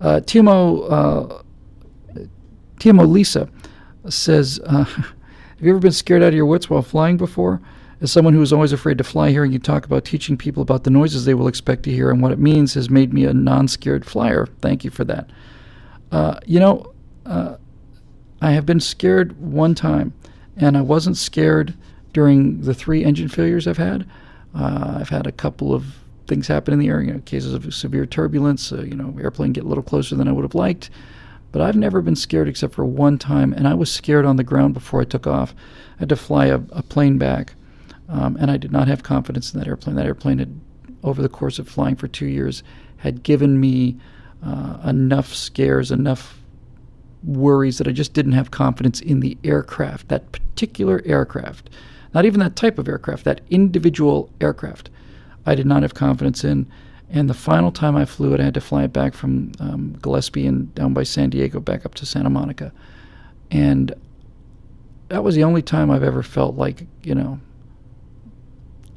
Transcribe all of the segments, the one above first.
Timo Lisa says, have you ever been scared out of your wits while flying before? As someone who is always afraid to fly, hearing you talk about teaching people about the noises they will expect to hear and what it means has made me a non-scared flyer. Thank you for that. I have been scared one time, and I wasn't scared during the 3 engine failures I've had. I've had a couple of things happen in the air, cases of severe turbulence, airplane get a little closer than I would have liked. But I've never been scared except for one time, and I was scared on the ground before I took off. I had to fly a plane back, and I did not have confidence in that airplane. That airplane had, over the course of flying for 2 years, had given me enough scares, enough worries that I just didn't have confidence in the aircraft, that particular aircraft. Not even that type of aircraft, that individual aircraft. I did not have confidence in. And the final time I flew it, I had to fly it back from Gillespie and down by San Diego back up to Santa Monica. And that was the only time I've ever felt like,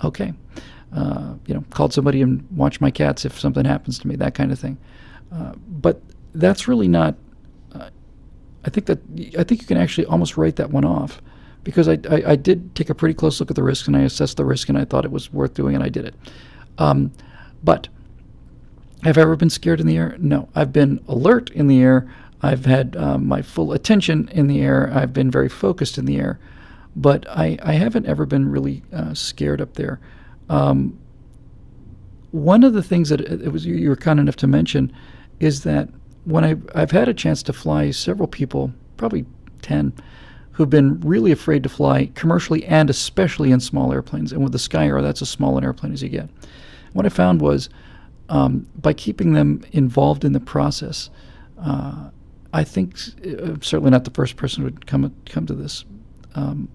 okay. Called somebody and watched my cats if something happens to me, that kind of thing. But that's really not... I think you can actually almost write that one off, because I did take a pretty close look at the risk, and I assessed the risk, and I thought it was worth doing, and I did it. But have I ever been scared in the air? No. I've been alert in the air. I've had my full attention in the air. I've been very focused in the air. But I haven't ever been really scared up there. One of the things that you were kind enough to mention is that when I've had a chance to fly several people, probably 10, who've been really afraid to fly commercially and especially in small airplanes. And with the Sky Air, that's as small an airplane as you get. What I found was by keeping them involved in the process, I think certainly not the first person who would come to this. A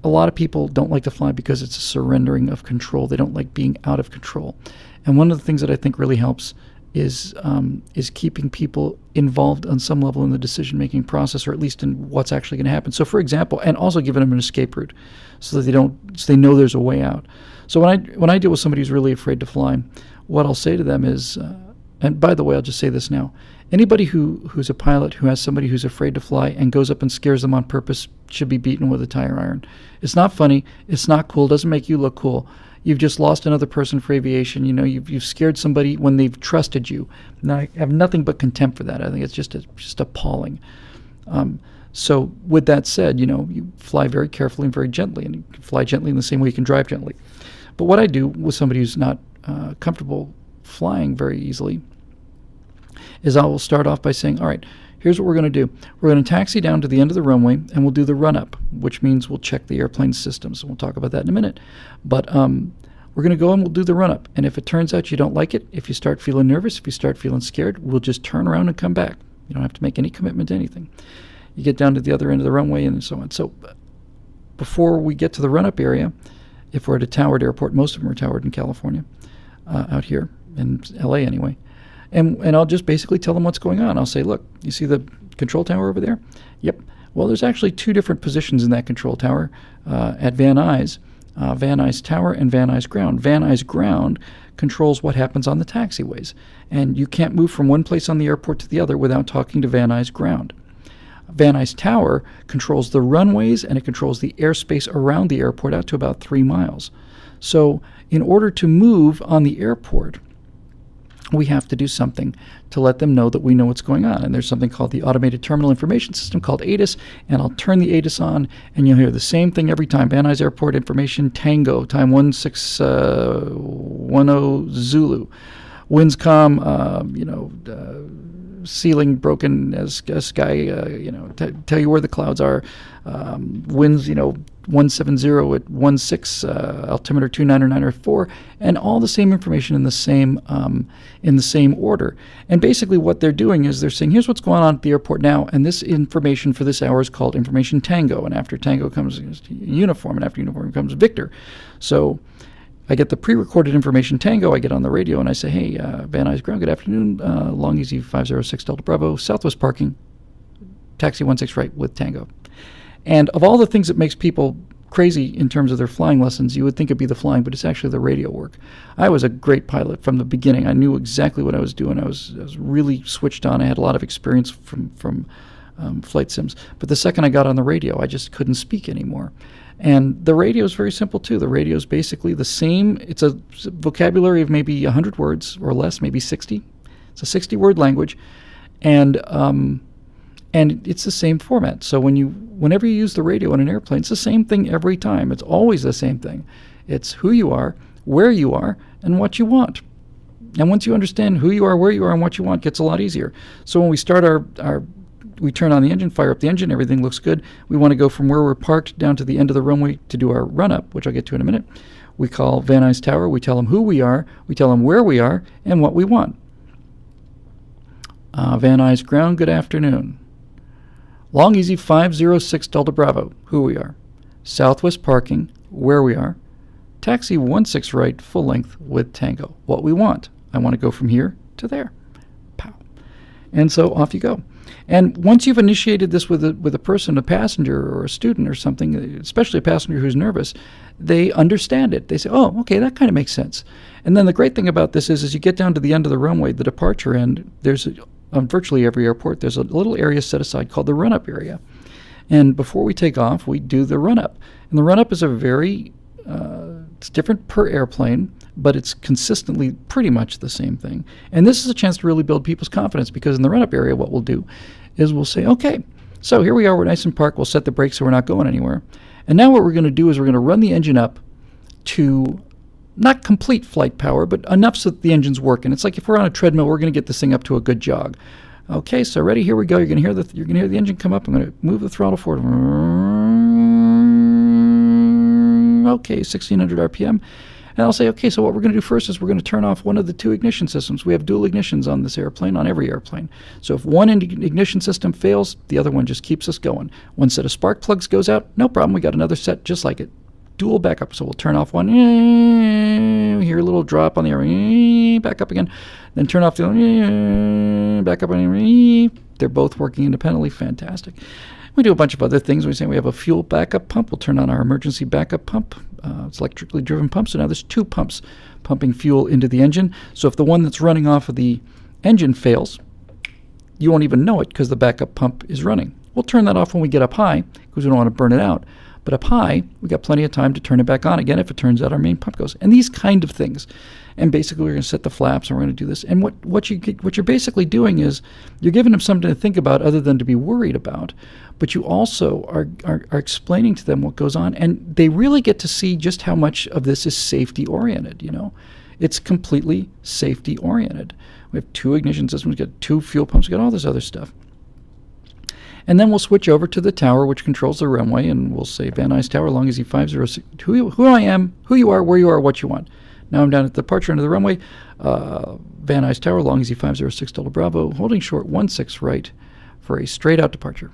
lot of people don't like to fly because it's a surrendering of control. They don't like being out of control. And one of the things that I think really helps is keeping people involved on some level in the decision-making process, or at least in what's actually going to happen. So, for example, and also giving them an escape route, so that they know there's a way out. So when I deal with somebody who's really afraid to fly, what I'll say to them is, and by the way, I'll just say this now: anybody who's a pilot who has somebody who's afraid to fly and goes up and scares them on purpose should be beaten with a tire iron. It's not funny. It's not cool. Doesn't make you look cool. You've just lost another person for aviation. You've scared somebody when they've trusted you. Now, I have nothing but contempt for that. I think it's just appalling. So with that said, you fly very carefully and very gently, and you can fly gently in the same way you can drive gently. But what I do with somebody who's not comfortable flying very easily is I will start off by saying, all right, here's what we're going to do. We're going to taxi down to the end of the runway, and we'll do the run-up, which means we'll check the airplane systems. We'll talk about that in a minute. But we're going to go and we'll do the run-up. And if it turns out you don't like it, if you start feeling nervous, if you start feeling scared, we'll just turn around and come back. You don't have to make any commitment to anything. You get down to the other end of the runway and so on. So before we get to the run-up area, if we're at a towered airport, most of them are towered in California, out here, in LA anyway, and I'll just basically tell them what's going on. I'll say, look, you see the control tower over there? Yep. Well, there's actually 2 different positions in that control tower at Van Nuys. Van Nuys Tower and Van Nuys Ground. Van Nuys Ground controls what happens on the taxiways, and you can't move from one place on the airport to the other without talking to Van Nuys Ground. Van Nuys Tower controls the runways, and it controls the airspace around the airport out to about 3 miles. So in order to move on the airport, we have to do something to let them know that we know what's going on. And there's something called the Automated Terminal Information System, called ATIS, and I'll turn the ATIS on, and you'll hear the same thing every time. Van Nuys Airport Information Tango, time 1610 Zulu. Winds calm, ceiling broken as sky, tell you where the clouds are. Winds, 170 at 16, altimeter 299 and all the same information in the same order. And basically what they're doing is they're saying, here's what's going on at the airport now, and this information for this hour is called Information Tango, and after Tango comes Uniform, and after Uniform comes Victor. So I get the pre-recorded Information Tango, I get on the radio, and I say, hey, Van Nuys Ground, good afternoon, Long Easy 506 Delta Bravo, Southwest parking, taxi 16 right with Tango. And of all the things that makes people crazy in terms of their flying lessons. You would think it'd be the flying, but it's actually the radio work. I was a great pilot from the beginning. I knew exactly what I was doing. I was really switched on. I had a lot of experience from flight sims. But the second I got on the radio, I just couldn't speak anymore. And the radio is very simple too. The radio is basically the same. It's a vocabulary of maybe 100 words or less, maybe 60. It's a 60-word language, and it's the same format. So whenever you use the radio in an airplane, it's the same thing every time. It's always the same thing. It's who you are, where you are, and what you want. And once you understand who you are, where you are, and what you want, it gets a lot easier. So when we start we turn on the engine, fire up the engine, everything looks good. We want to go from where we're parked down to the end of the runway to do our run-up, which I'll get to in a minute. We call Van Nuys Tower. We tell them who we are. We tell them where we are and what we want. Van Nuys Ground, good afternoon. Long Easy 506 Delta Bravo, who we are. Southwest Parking, where we are. Taxi 16 right, full length with Tango, what we want. I want to go from here to there. Pow. And so off you go. And once you've initiated this with a person, a passenger or a student or something, especially a passenger who's nervous, they understand it. They say, oh, okay, that kind of makes sense. And then the great thing about this is, as you get down to the end of the runway, the departure end, on virtually every airport, there's a little area set aside called the run-up area. And before we take off, we do the run-up. And the run-up is it's different per airplane, but it's consistently pretty much the same thing. And this is a chance to really build people's confidence, because in the run-up area, what we'll do is we'll say, okay, so here we are, we're nice and parked, we'll set the brakes so we're not going anywhere. And now what we're going to do is we're going to run the engine up to not complete flight power, but enough so that the engine's working. It's like if we're on a treadmill, we're going to get this thing up to a good jog. Okay, so ready, here we go. You're going to hear the engine come up. I'm going to move the throttle forward. Okay, 1600 RPM. And I'll say, okay, so what we're going to do first is we're going to turn off one of the two ignition systems. We have dual ignitions on this airplane, on every airplane. So if one ignition system fails, the other one just keeps us going. One set of spark plugs goes out, no problem. We got another set just like it. Dual backup. So we'll turn off one, hear a little drop on the air, back up again, then turn off the other, back up again. They're both working independently. Fantastic. We do a bunch of other things. We say we have a fuel backup pump. We'll turn on our emergency backup pump. It's electrically driven pump. So now there's two pumps pumping fuel into the engine. So if the one that's running off of the engine fails, you won't even know it because the backup pump is running. We'll turn that off when we get up high because we don't want to burn it out. But up high, we got plenty of time to turn it back on again if it turns out our main pump goes. And these kind of things. And basically, we're going to set the flaps, and we're going to do this. And what you're basically doing is you're giving them something to think about other than to be worried about. But you also are explaining to them what goes on, and they really get to see just how much of this is safety-oriented, you know. It's completely safety-oriented. We have two ignition systems, we got two fuel pumps, we got all this other stuff. And then we'll switch over to the tower, which controls the runway, and we'll say Van Nuys Tower, Long Easy 506, who I am, who you are, where you are, what you want. Now I'm down at the departure end of the runway. Van Nuys Tower, Long Easy 506 Delta Bravo, holding short 16 right for a straight-out departure.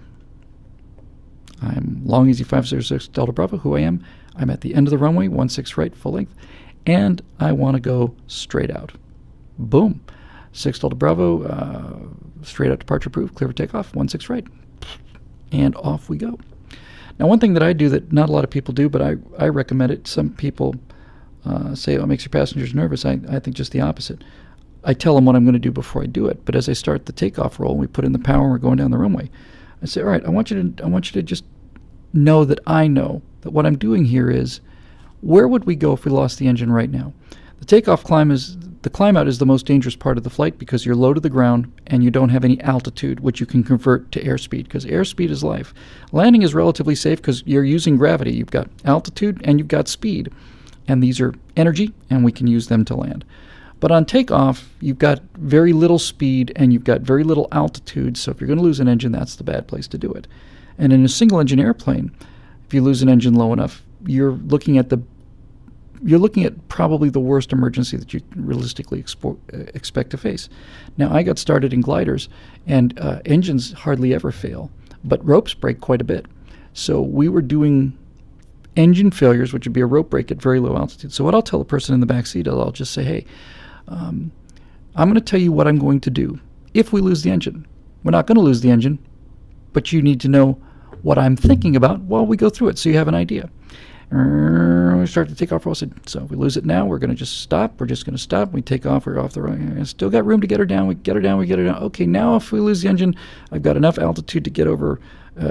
I'm Long Easy 506 Delta Bravo, who I am. I'm at the end of the runway, 16 right, full length, and I want to go straight out. Boom. 6 Delta Bravo, straight out departure approved, clear for takeoff, 16 right. And off we go. Now, one thing that I do that not a lot of people do, but I recommend it. Some people say, oh, it makes your passengers nervous. I think just the opposite. I tell them what I'm going to do before I do it. But as I start the takeoff roll, and we put in the power and we're going down the runway, I say, all right, I want you to just know that I know that what I'm doing here is, where would we go if we lost the engine right now? The climb out is the most dangerous part of the flight because you're low to the ground and you don't have any altitude, which you can convert to airspeed, because airspeed is life. Landing is relatively safe because you're using gravity. You've got altitude and you've got speed, and these are energy, and we can use them to land. But on takeoff, you've got very little speed and you've got very little altitude, so if you're going to lose an engine, that's the bad place to do it. And in a single-engine airplane, if you lose an engine low enough, you're looking at probably the worst emergency that you realistically expect to face. Now, I got started in gliders, and engines hardly ever fail, but ropes break quite a bit. So we were doing engine failures, which would be a rope break at very low altitude. So what I'll tell the person in the back seat, I'll just say, hey, I'm going to tell you what I'm going to do if we lose the engine. We're not going to lose the engine, but you need to know what I'm thinking about while we go through it, so you have an idea. We start to take off. So if we lose it now, we're going to just stop. We're just going to stop. We take off. We're off the right. Still got room to get her down. We get her down. We get her down. Okay, now if we lose the engine, I've got enough altitude to get over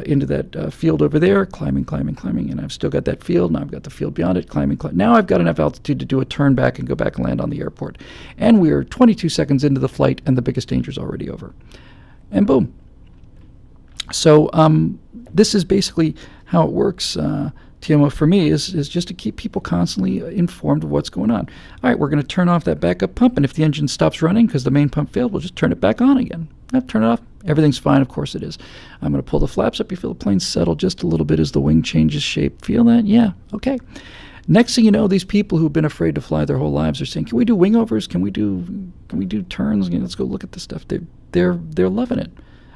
into that field over there, climbing, and I've still got that field. Now I've got the field beyond it, climbing. Now I've got enough altitude to do a turn back and go back and land on the airport. And we are 22 seconds into the flight, and the biggest danger is already over. And boom. So this is basically how it works. TMO for me is just to keep people constantly informed of what's going on. All right, we're going to turn off that backup pump, and if the engine stops running because the main pump failed, we'll just turn it back on again. Turn it off. Everything's fine. Of course it is. I'm going to pull the flaps up. You feel the plane settle just a little bit as the wing changes shape. Feel that? Yeah. Okay. Next thing you know, these people who've been afraid to fly their whole lives are saying, "Can we do wing overs? Can we do turns? Let's go look at this stuff." They're loving it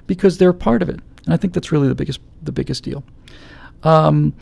because they're part of it, and I think that's really the biggest deal.